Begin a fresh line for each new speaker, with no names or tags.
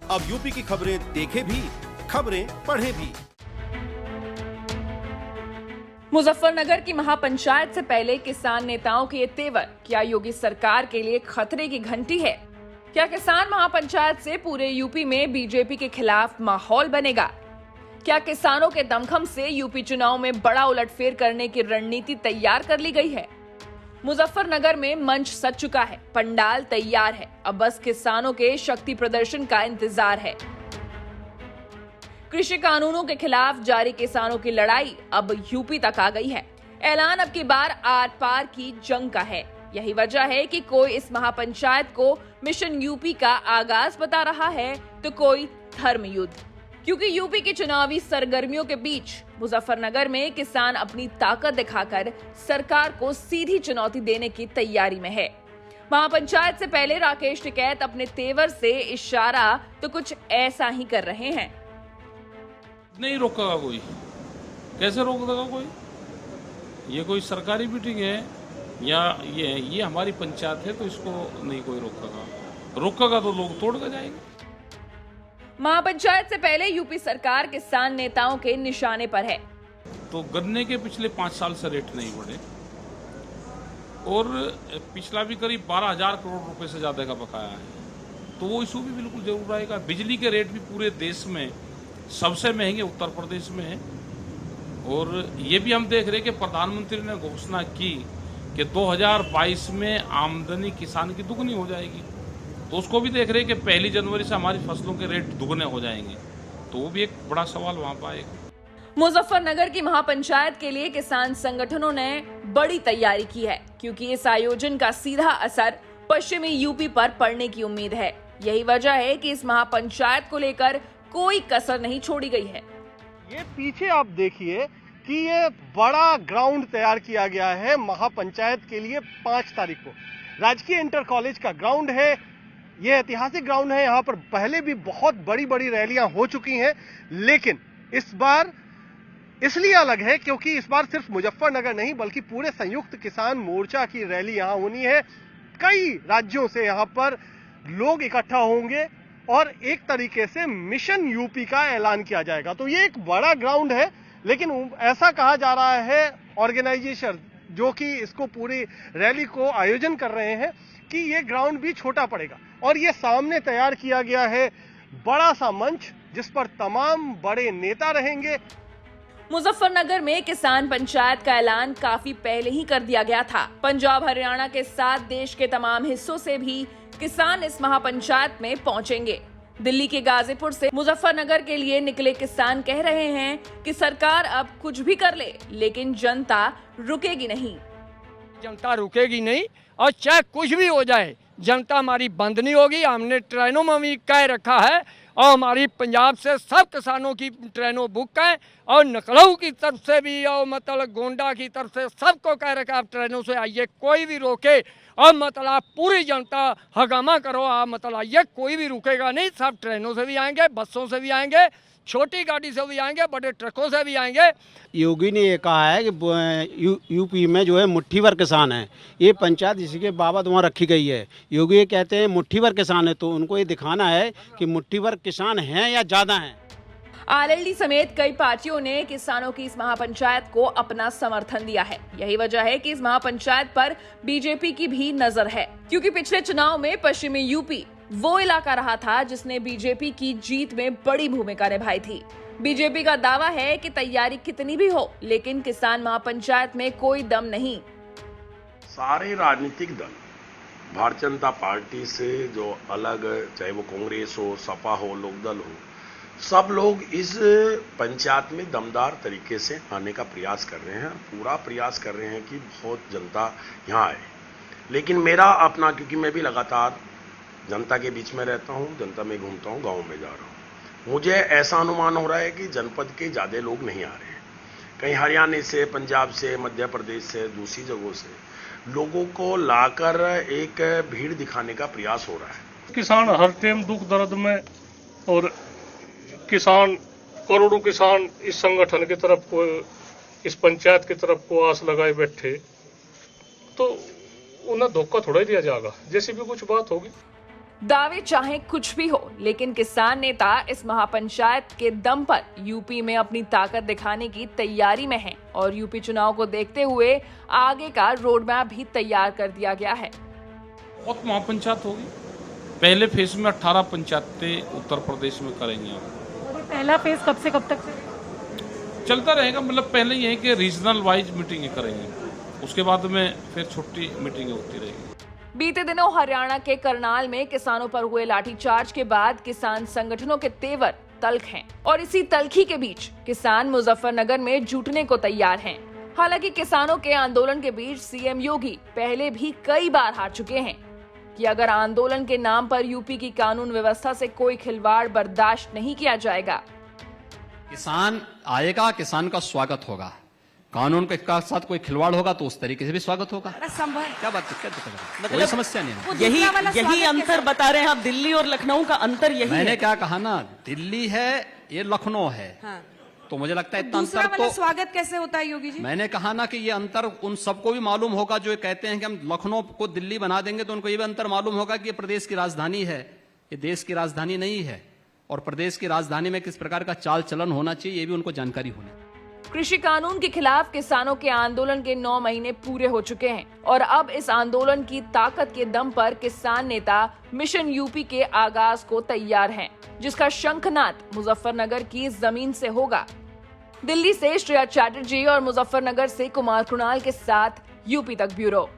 अब यूपी की खबरें देखें भी, खबरें पढ़ें भी।
मुजफ्फरनगर की महापंचायत से पहले किसान नेताओं के ये तेवर क्या योगी सरकार के लिए खतरे की घंटी है? क्या किसान महापंचायत से पूरे यूपी में बीजेपी के खिलाफ माहौल बनेगा? क्या किसानों के दमखम से यूपी चुनाव में बड़ा उलटफेर करने की रणनीति तैयार कर ली गई है? मुजफ्फरनगर में मंच सज चुका है, पंडाल तैयार है, अब बस किसानों के शक्ति प्रदर्शन का इंतजार है। कृषि कानूनों के खिलाफ जारी किसानों की लड़ाई अब यूपी तक आ गई है। ऐलान अब की बार आर पार की जंग का है। यही वजह है कि कोई इस महापंचायत को मिशन यूपी का आगाज बता रहा है तो कोई धर्म युद्ध, क्योंकि यूपी की चुनावी सरगर्मियों के बीच मुजफ्फरनगर में किसान अपनी ताकत दिखाकर सरकार को सीधी चुनौती देने की तैयारी में है। महापंचायत से पहले राकेश टिकैत अपने तेवर से इशारा तो कुछ ऐसा ही कर रहे हैं।
नहीं रोकेगा कोई, कैसे रोक देगा कोई? ये कोई सरकारी मीटिंग है या ये हमारी पंचायत है, तो इसको नहीं कोई रोकेगा तो लोग तोड़ कर जाएंगे।
महापंचायत से पहले यूपी सरकार किसान नेताओं के निशाने पर है।
तो गन्ने के पिछले 5 साल से रेट नहीं बढ़े और पिछला भी करीब 12,000 करोड़ रुपए से ज्यादा का बकाया है, तो वो इशू भी बिल्कुल जरूर आएगा। बिजली के रेट भी पूरे देश में सबसे महंगे उत्तर प्रदेश में है, और ये भी हम देख रहे हैं कि प्रधानमंत्री ने घोषणा की कि 2022 में आमदनी किसान की दुगनी हो जाएगी, तो उसको भी देख रहे हैं कि 1 जनवरी से हमारी फसलों के रेट दुगने हो जाएंगे, तो वो भी एक बड़ा सवाल वहां पर आएगा।
मुजफ्फरनगर की महापंचायत के लिए किसान संगठनों ने बड़ी तैयारी की है, क्योंकि इस आयोजन का सीधा असर पश्चिमी यूपी पर पड़ने की उम्मीद है। यही वजह है कि इस महापंचायत को लेकर कोई कसर नहीं छोड़ी गई है।
ये पीछे आप देखिए कि ये बड़ा ग्राउंड तैयार किया गया है महापंचायत के लिए। 5 तारीख को राजकीय इंटर कॉलेज का ग्राउंड है। ये ऐतिहासिक ग्राउंड है। यहाँ पर पहले भी बहुत बड़ी बड़ी रैलियां हो चुकी हैं, लेकिन इस बार इसलिए अलग है क्योंकि इस बार सिर्फ मुजफ्फरनगर नहीं बल्कि पूरे संयुक्त किसान मोर्चा की रैली यहाँ होनी है। कई राज्यों से यहाँ पर लोग इकट्ठा होंगे और एक तरीके से मिशन यूपी का ऐलान किया जाएगा। तो ये एक बड़ा ग्राउंड है, लेकिन ऐसा कहा जा रहा है ऑर्गेनाइजेशन जो कि इसको पूरी रैली को आयोजन कर रहे हैं कि ये ग्राउंड भी छोटा पड़ेगा, और ये सामने तैयार किया गया है बड़ा सा मंच जिस पर तमाम बड़े नेता रहेंगे।
मुजफ्फरनगर में किसान पंचायत का ऐलान काफी पहले ही कर दिया गया था। पंजाब हरियाणा के साथ देश के तमाम हिस्सों से भी किसान इस महापंचायत में पहुंचेंगे। दिल्ली के गाजीपुर से मुजफ्फरनगर के लिए निकले किसान कह रहे हैं कि सरकार अब कुछ भी कर ले, लेकिन जनता रुकेगी नहीं।
जनता रुकेगी नहीं, और चाहे कुछ भी हो जाए जनता हमारी बंद नहीं होगी। हमने ट्रेनों में भी कह रखा है, और हमारी पंजाब से सब किसानों की ट्रेनों बुक है, और नकलऊ की तरफ से भी और मतलब गोंडा की तरफ से सबको कह रखा आप ट्रेनों से आइए, कोई भी रोके, और मतलब पूरी जनता हंगामा करो, आप मतलब आइए, कोई भी रुकेगा नहीं। सब ट्रेनों से भी आएंगे, बसों से भी आएंगे, छोटी गाड़ी से भी आएंगे, बड़े ट्रकों से भी आएंगे।
योगी ने ये कहा है कि यूपी में जो है मुट्ठी भर किसान है, ये पंचायत इसी के बाबत वहाँ रखी गई है। योगी ये कहते हैं मुट्ठी भर किसान है, तो उनको ये दिखाना है कि मुट्ठी भर किसान हैं या ज़्यादा हैं।
आरएलडी समेत कई पार्टियों ने किसानों की इस महापंचायत को अपना समर्थन दिया है। यही वजह है कि इस महापंचायत पर बीजेपी की भी नजर है, क्योंकि पिछले चुनाव में पश्चिमी यूपी वो इलाका रहा था जिसने बीजेपी की जीत में बड़ी भूमिका निभाई थी। बीजेपी का दावा है कि तैयारी कितनी भी हो, लेकिन किसान महापंचायत में कोई दम नहीं।
सारे राजनीतिक दल भारतीय जनता पार्टी से जो अलग, चाहे वो कांग्रेस हो, सपा हो, लोकदल हो, सब लोग इस पंचायत में दमदार तरीके से आने का प्रयास कर रहे हैं। पूरा प्रयास कर रहे हैं कि बहुत जनता यहाँ आए। लेकिन मेरा अपना, क्योंकि मैं भी लगातार जनता के बीच में रहता हूँ, जनता में घूमता हूँ, गाँव में जा रहा हूँ, मुझे ऐसा अनुमान हो रहा है कि जनपद के ज़्यादा लोग नहीं आ रहे हैं। कहीं हरियाणा से, पंजाब से, मध्य प्रदेश से, दूसरी जगहों से लोगों को लाकर एक भीड़ दिखाने का प्रयास हो रहा है।
किसान हर टाइम दुख दर्द में, और किसान करोड़ों किसान इस संगठन की तरफ को, इस पंचायत की तरफ को आस लगाए बैठे, तो उन्हें धोखा थोड़ा ही दिया जाएगा। जैसी भी कुछ बात होगी
दावे चाहे कुछ भी हो, लेकिन किसान नेता इस महापंचायत के दम पर यूपी में अपनी ताकत दिखाने की तैयारी में हैं और यूपी चुनाव को देखते हुए आगे का रोड मैप भी तैयार कर दिया गया है।
बहुत महापंचायत होगी। पहले फेज में 18 पंचायतें उत्तर प्रदेश में करेंगे आप।
और ये पहला फेज कब से कब तक
चलता रहेगा, मतलब पहले ये है कि रीजनल वाइज मीटिंगें करेंगे, उसके बाद में फिर छोटी मीटिंगें होती रहेगी।
बीते दिनों हरियाणा के करनाल में किसानों पर हुए लाठीचार्ज के बाद किसान संगठनों के तेवर तल्ख हैं और इसी तल्खी के बीच किसान मुजफ्फरनगर में जुटने को तैयार हैं। हालांकि किसानों के आंदोलन के बीच सीएम योगी पहले भी कई बार हार चुके हैं कि अगर आंदोलन के नाम पर यूपी की कानून व्यवस्था से कोई खिलवाड़ बर्दाश्त नहीं किया जाएगा।
किसान आएगा, किसान का स्वागत होगा, कानून के साथ कोई खिलवाड़ होगा तो उस तरीके से भी स्वागत होगा। क्या बात है, क्या दिक्कत है? कोई समस्या नहीं है।
यही अंतर बता रहे हैं आप, दिल्ली और लखनऊ का अंतर यही है।
मैंने क्या कहा ना, दिल्ली है, ये लखनऊ है।
हाँ।
तो मुझे लगता है इतना
दूसरा
अंतर
वाला
तो
स्वागत कैसे होता है योगी जी?
मैंने कहा ना कि ये अंतर उन सबको भी मालूम होगा जो कहते हैं कि हम लखनऊ को दिल्ली बना देंगे, तो उनको ये भी अंतर मालूम होगा कि ये प्रदेश की राजधानी है, ये देश की राजधानी नहीं है, और प्रदेश की राजधानी में किस प्रकार का चाल चलन होना चाहिए ये भी उनको जानकारी होनी।
कृषि कानून के खिलाफ किसानों के आंदोलन के 9 महीने पूरे हो चुके हैं और अब इस आंदोलन की ताकत के दम पर किसान नेता मिशन यूपी के आगाज को तैयार हैं, जिसका शंखनाद मुजफ्फरनगर की जमीन से होगा। दिल्ली से श्रेया चैटर्जी और मुजफ्फरनगर से कुमार कृणाल के साथ यूपी तक ब्यूरो।